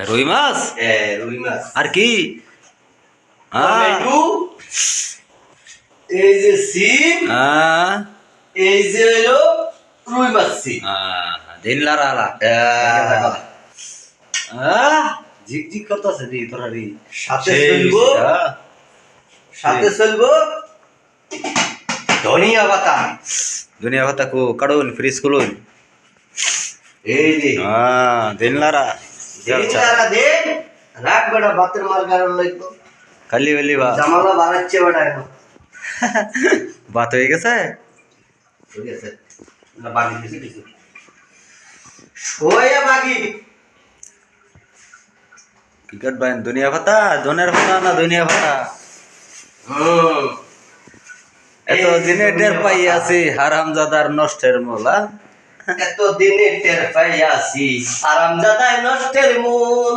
রুই মাছ রুই মাছ আর কি টমেটো এই যে সিম এই যে হলো রুই মাছ সিম দিন লারা ঝিকঝিক করতেছে রে তোরা রে সাথে চলবো ধনিয়া পাতা কো কাড়ুন ফ্রিজ খুলুন এই যে দিন লারা দেনারা দে রাখ বেটা বাতের মার কারণ লাগতো খালি বেলি বা জামালা বাড়াচ্ছে বেটা এখন বাত হয়ে গেছে ঠিক আছে না বাকি কিছু ওয়া বাকি টিকট বাইন দুনিয়া ভাতা ধনের ভাতা না দুনিয়া ভাতা এত দিনে টের পাই আছি হারামজাদার নষ্টের মোলা এত দিনে টের পাই আছি হারামজাদার নষ্টের মূল